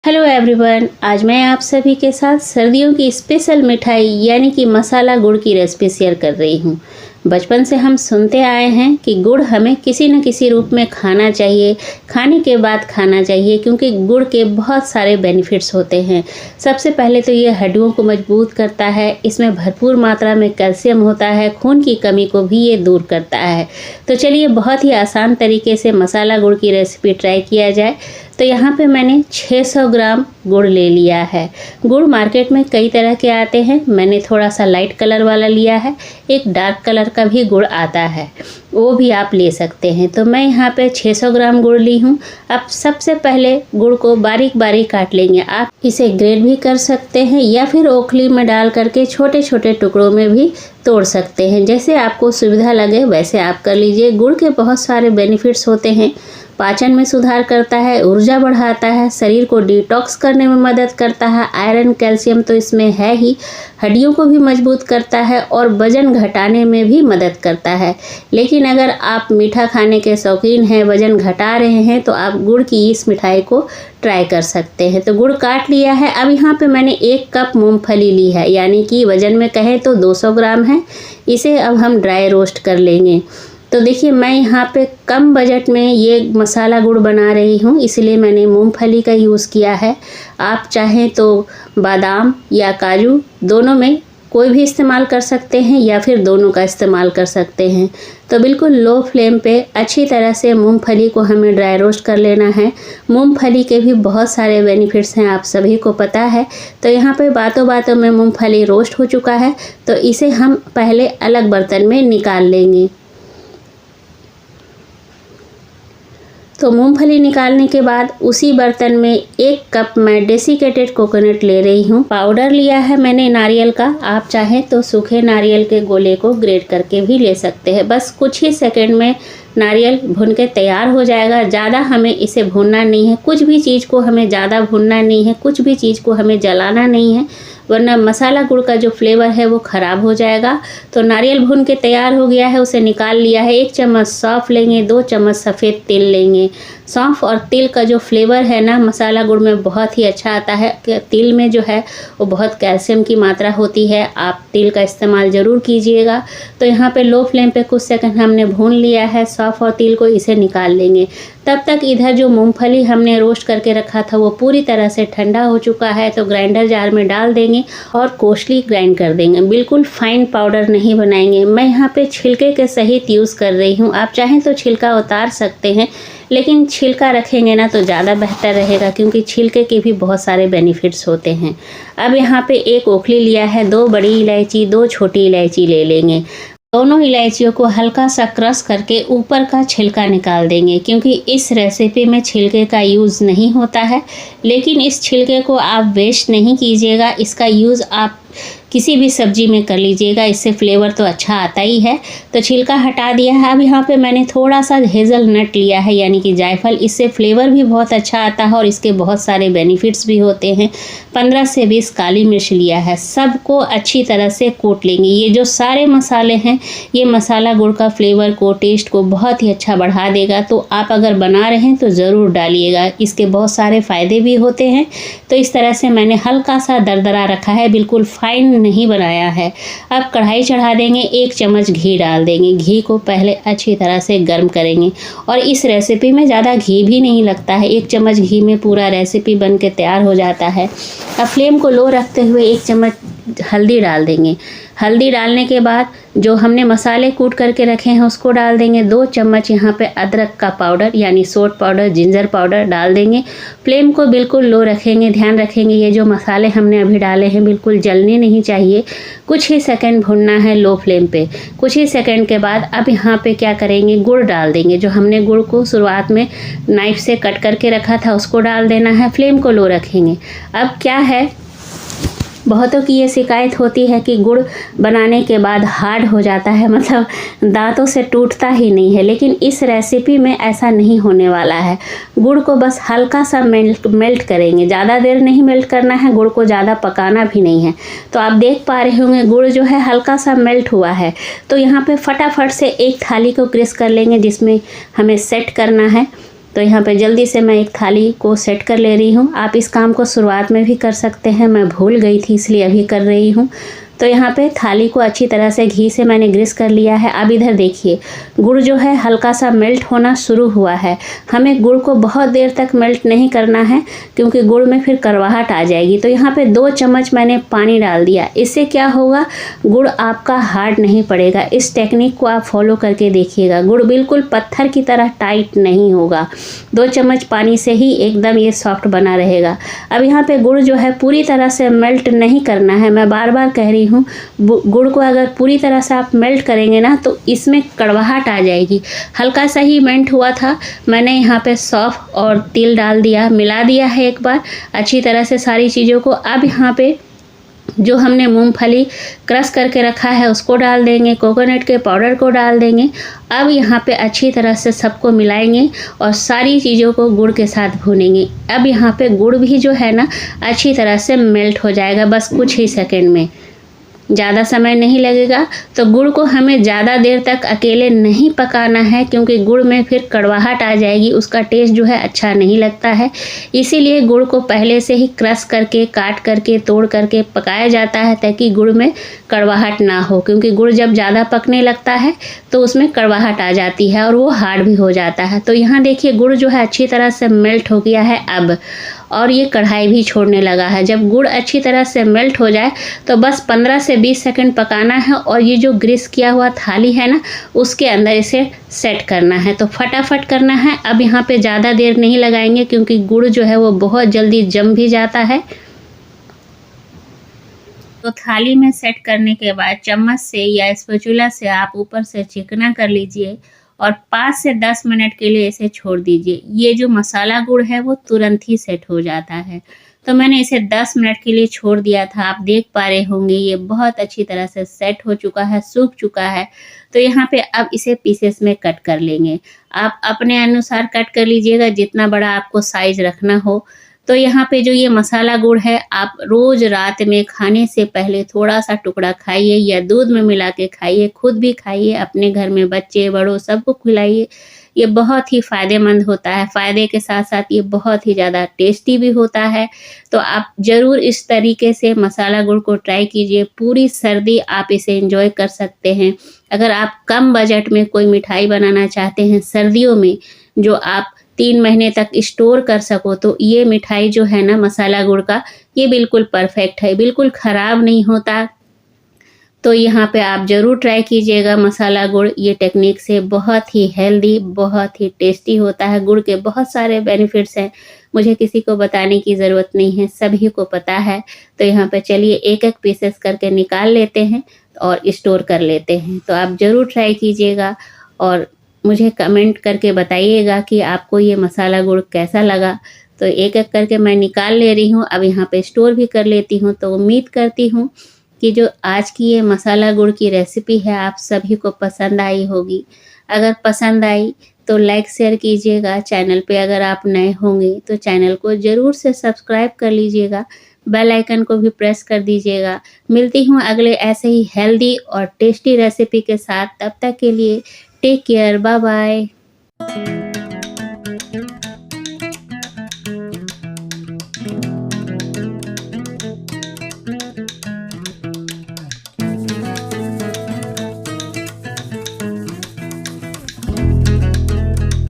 Hello everyone, आज मैं आप सभी के साथ सर्दियों की स्पेशल मिठाई यानी कि मसाला गुड़ की रेसिपी शेयर कर रही हूँ। बचपन से हम सुनते आए हैं कि गुड़ हमें किसी न किसी रूप में खाना चाहिए, खाने के बाद खाना चाहिए, क्योंकि गुड़ के बहुत सारे बेनिफिट्स होते हैं। सबसे पहले तो ये हड्डियों को मजबूत करता है, इसमें भरपूर मात्रा में कैल्शियम होता है, खून की कमी को भी ये दूर करता है। तो चलिए बहुत ही आसान तरीके से मसाला गुड़ की रेसिपी ट्राई किया जाए। तो यहाँ पे मैंने 600 ग्राम गुड़ ले लिया है। गुड़ मार्केट में कई तरह के आते हैं, मैंने थोड़ा सा लाइट कलर वाला लिया है। एक डार्क कलर का भी गुड़ आता है, वो भी आप ले सकते हैं। तो मैं यहाँ पे 600 ग्राम गुड़ ली हूँ। अब सबसे पहले गुड़ को बारीक बारीक काट लेंगे। आप इसे ग्रेट भी कर सकते हैं या फिर ओखली में डाल करके छोटे छोटे टुकड़ों में भी तोड़ सकते हैं। जैसे आपको सुविधा लगे वैसे आप कर लीजिए। गुड़ के बहुत सारे बेनिफिट्स होते हैं। पाचन में सुधार करता है, ऊर्जा बढ़ाता है, शरीर को डिटॉक्स करने में मदद करता है, आयरन कैल्शियम तो इसमें है ही, हड्डियों को भी मजबूत करता है और वजन घटाने में भी मदद करता है। लेकिन अगर आप मीठा खाने के शौकीन हैं, वजन घटा रहे हैं, तो आप गुड़ की इस मिठाई को ट्राई कर सकते हैं। तो गुड़ काट लिया है। अब यहाँ पे मैंने 1 कप मूंगफली ली है, यानी कि वजन में कहें तो 200 ग्राम है। इसे अब हम ड्राई रोस्ट कर लेंगे। तो देखिए मैं यहाँ पे कम बजट में ये मसाला गुड़ बना रही हूँ, इसलिए मैंने मूंगफली का यूज़ किया है। आप चाहें तो बादाम या काजू दोनों में कोई भी इस्तेमाल कर सकते हैं या फिर दोनों का इस्तेमाल कर सकते हैं। तो बिल्कुल लो फ्लेम पे अच्छी तरह से मूंगफली को हमें ड्राई रोस्ट कर लेना है। मूंगफली के भी बहुत सारे बेनिफिट्स हैं, आप सभी को पता है। तो यहाँ पे बातों बातों में मूंगफली रोस्ट हो चुका है, तो इसे हम पहले अलग बर्तन में निकाल लेंगे। तो मूंगफली निकालने के बाद उसी बर्तन में 1 कप मैं डेसिकेटेड कोकोनट ले रही हूँ। पाउडर लिया है मैंने नारियल का, आप चाहें तो सूखे नारियल के गोले को ग्रेट करके भी ले सकते हैं। बस कुछ ही सेकंड में नारियल भुन के तैयार हो जाएगा। ज़्यादा हमें इसे भूनना नहीं है, कुछ भी चीज़ को हमें ज़्यादा भूनना नहीं है, कुछ भी चीज़ को हमें जलाना नहीं है, वरना मसाला गुड़ का जो फ्लेवर है वो ख़राब हो जाएगा। तो नारियल भून के तैयार हो गया है, उसे निकाल लिया है। 1 चम्मच सौंफ लेंगे, 2 चम्मच सफ़ेद तिल लेंगे। सौंफ और तिल का जो फ्लेवर है ना मसाला गुड़ में बहुत ही अच्छा आता है। तिल में जो है वो बहुत कैल्शियम की मात्रा होती है, आप तिल का इस्तेमाल ज़रूर कीजिएगा। तो यहाँ पे लो फ्लेम पे कुछ सेकंड हमने भून लिया है सौंफ और तिल को, इसे निकाल लेंगे। तब तक इधर जो मूंगफली हमने रोस्ट करके रखा था वो पूरी तरह से ठंडा हो चुका है। तो ग्राइंडर जार में डाल देंगे और कोर्सली ग्राइंड कर देंगे, बिल्कुल फाइन पाउडर नहीं बनाएंगे। मैं यहाँ पे छिलके के सहित यूज़ कर रही हूँ, आप चाहें तो छिलका उतार सकते हैं, लेकिन छिलका रखेंगे ना तो ज़्यादा बेहतर रहेगा, क्योंकि छिलके के भी बहुत सारे बेनिफिट्स होते हैं। अब यहाँ पे 1 ओखली लिया है, 2 बड़ी इलायची, 2 छोटी इलायची ले लेंगे। दोनों इलायचियों को हल्का सा क्रश करके ऊपर का छिलका निकाल देंगे, क्योंकि इस रेसिपी में छिलके का यूज़ नहीं होता है। लेकिन इस छिलके को आप वेस्ट नहीं कीजिएगा, इसका यूज़ आप किसी भी सब्जी में कर लीजिएगा, इससे फ्लेवर तो अच्छा आता ही है। तो छिलका हटा दिया है। अब यहाँ पे मैंने थोड़ा सा हेज़लनट लिया है, यानी कि जायफल, इससे फ्लेवर भी बहुत अच्छा आता है और इसके बहुत सारे बेनिफिट्स भी होते हैं। 15 से 20 काली मिर्च लिया है। सबको अच्छी तरह से कूट लेंगे। ये जो सारे मसाले हैं ये मसाला गुड़ का फ्लेवर को, टेस्ट को बहुत ही अच्छा बढ़ा देगा। तो आप अगर बना रहे हैं तो ज़रूर डालिएगा, इसके बहुत सारे फ़ायदे भी होते हैं। तो इस तरह से मैंने हल्का सा दरदरा रखा है, बिल्कुल फाइन नहीं बनाया है। अब कढ़ाई चढ़ा देंगे, 1 चम्मच घी डाल देंगे। घी को पहले अच्छी तरह से गर्म करेंगे और इस रेसिपी में ज़्यादा घी भी नहीं लगता है, 1 चम्मच घी में पूरा रेसिपी बन के तैयार हो जाता है। अब फ्लेम को लो रखते हुए 1 चम्मच हल्दी डाल देंगे। हल्दी डालने के बाद जो हमने मसाले कूट करके रखे हैं उसको डाल देंगे। 2 चम्मच यहाँ पे अदरक का पाउडर यानी सोट पाउडर, जिंजर पाउडर डाल देंगे। फ्लेम को बिल्कुल लो रखेंगे, ध्यान रखेंगे ये जो मसाले हमने अभी डाले हैं बिल्कुल जलने नहीं चाहिए। कुछ ही सेकंड भुनना है लो फ्लेम पे। कुछ ही सेकंड के बाद अब यहाँ पे क्या करेंगे, गुड़ डाल देंगे। जो हमने गुड़ को शुरुआत में नाइफ से कट करके रखा था उसको डाल देना है। फ्लेम को लो रखेंगे। अब क्या है, बहुतों की ये शिकायत होती है कि गुड़ बनाने के बाद हार्ड हो जाता है, मतलब दांतों से टूटता ही नहीं है। लेकिन इस रेसिपी में ऐसा नहीं होने वाला है। गुड़ को बस हल्का सा मेल्ट करेंगे, ज़्यादा देर नहीं मेल्ट करना है, गुड़ को ज़्यादा पकाना भी नहीं है। तो आप देख पा रहे होंगे गुड़ जो है हल्का सा मेल्ट हुआ है। तो यहाँ पे फटाफट से एक थाली को ग्रीस कर लेंगे जिसमें हमें सेट करना है। तो यहाँ पे जल्दी से मैं एक थाली को सेट कर ले रही हूँ। आप इस काम को शुरुआत में भी कर सकते हैं, मैं भूल गई थी इसलिए अभी कर रही हूँ। तो यहाँ पे थाली को अच्छी तरह से घी से मैंने ग्रीस कर लिया है। अब इधर देखिए, गुड़ जो है हल्का सा मेल्ट होना शुरू हुआ है। हमें गुड़ को बहुत देर तक मेल्ट नहीं करना है क्योंकि गुड़ में फिर कड़वाहट आ जाएगी। तो यहाँ पे 2 चम्मच मैंने पानी डाल दिया। इससे क्या होगा, गुड़ आपका हार्ड नहीं पड़ेगा। इस टेक्निक को आप फॉलो करके देखिएगा, गुड़ बिल्कुल पत्थर की तरह टाइट नहीं होगा। 2 चम्मच पानी से ही एकदम ये सॉफ्ट बना रहेगा। अब यहाँ पे गुड़ जो है पूरी तरह से मेल्ट नहीं करना है। मैं बार बार कह रही हूँ, गुड़ को अगर पूरी तरह से आप मेल्ट करेंगे ना तो इसमें कड़वाहट आ जाएगी। हल्का सा ही मेल्ट हुआ था। मैंने यहाँ पे सौंफ और तिल डाल दिया, मिला दिया है एक बार अच्छी तरह से सारी चीज़ों को। अब यहाँ पे जो हमने मूंगफली क्रश करके रखा है उसको डाल देंगे, कोकोनट के पाउडर को डाल देंगे। अब यहाँ पे अच्छी तरह से सबको मिलाएंगे और सारी चीज़ों को गुड़ के साथ भूनेंगे। अब यहाँ पे गुड़ भी जो है ना अच्छी तरह से मेल्ट हो जाएगा, बस कुछ ही सेकंड में, ज़्यादा समय नहीं लगेगा। तो गुड़ को हमें ज़्यादा देर तक अकेले नहीं पकाना है क्योंकि गुड़ में फिर कड़वाहट आ जाएगी, उसका टेस्ट जो है अच्छा नहीं लगता है। इसीलिए गुड़ को पहले से ही क्रश करके, काट करके, तोड़ करके पकाया जाता है ताकि गुड़ में कड़वाहट ना हो। क्योंकि गुड़ जब ज़्यादा पकने लगता है तो उसमें कड़वाहट आ जाती है और वो हार्ड भी हो जाता है। तो यहाँ देखिए गुड़ जो है अच्छी तरह से मेल्ट हो गया है अब, और ये कढ़ाई भी छोड़ने लगा है। जब गुड़ अच्छी तरह से मेल्ट हो जाए तो बस 15 से 20 सेकंड पकाना है और ये जो ग्रीस किया हुआ थाली है ना उसके अंदर इसे सेट करना है। तो फटाफट करना है। अब यहाँ पे ज़्यादा देर नहीं लगाएंगे क्योंकि गुड़ जो है वो बहुत जल्दी जम भी जाता है। तो थाली में सेट करने के बाद चम्मच से या स्पैचुला से आप ऊपर से चिकना कर लीजिए और 5 से 10 मिनट के लिए इसे छोड़ दीजिए। ये जो मसाला गुड़ है वो तुरंत ही सेट हो जाता है। तो मैंने इसे 10 मिनट के लिए छोड़ दिया था। आप देख पा रहे होंगे ये बहुत अच्छी तरह से सेट हो चुका है, सूख चुका है। तो यहाँ पे अब इसे पीसेस में कट कर लेंगे। आप अपने अनुसार कट कर लीजिएगा, जितना बड़ा आपको साइज रखना हो। तो यहाँ पे जो ये मसाला गुड़ है, आप रोज रात में खाने से पहले थोड़ा सा टुकड़ा खाइए या दूध में मिला के खाइए, खुद भी खाइए, अपने घर में बच्चे बड़ों सबको खिलाइए। ये बहुत ही फ़ायदेमंद होता है। फ़ायदे के साथ साथ ये बहुत ही ज़्यादा टेस्टी भी होता है। तो आप ज़रूर इस तरीके से मसाला गुड़ को ट्राई कीजिए। पूरी सर्दी आप इसे एंजॉय कर सकते हैं। अगर आप कम बजट में कोई मिठाई बनाना चाहते हैं सर्दियों में जो आप 3 महीने तक स्टोर कर सको, तो ये मिठाई जो है ना मसाला गुड़ का, ये बिल्कुल परफेक्ट है, बिल्कुल ख़राब नहीं होता। तो यहाँ पे आप ज़रूर ट्राई कीजिएगा मसाला गुड़। ये टेक्निक से बहुत ही हेल्दी, बहुत ही टेस्टी होता है। गुड़ के बहुत सारे बेनिफिट्स हैं, मुझे किसी को बताने की ज़रूरत नहीं है, सभी को पता है। तो यहाँ पे चलिए एक-एक पीसेस करके निकाल लेते हैं और स्टोर कर लेते हैं। तो आप ज़रूर ट्राई कीजिएगा और मुझे कमेंट करके बताइएगा कि आपको ये मसाला गुड़ कैसा लगा। तो एक-एक करके मैं निकाल ले रही हूँ, अब यहाँ पे स्टोर भी कर लेती हूँ। तो उम्मीद करती हूँ कि जो आज की ये मसाला गुड़ की रेसिपी है आप सभी को पसंद आई होगी। अगर पसंद आई तो लाइक शेयर कीजिएगा। चैनल पे अगर आप नए होंगे तो चैनल को ज़रूर से सब्सक्राइब कर लीजिएगा, बेल आइकन को भी प्रेस कर दीजिएगा। मिलती हूँ अगले ऐसे ही हेल्दी और टेस्टी रेसिपी के साथ। तब तक के लिए टेक केयर, बाय बाय।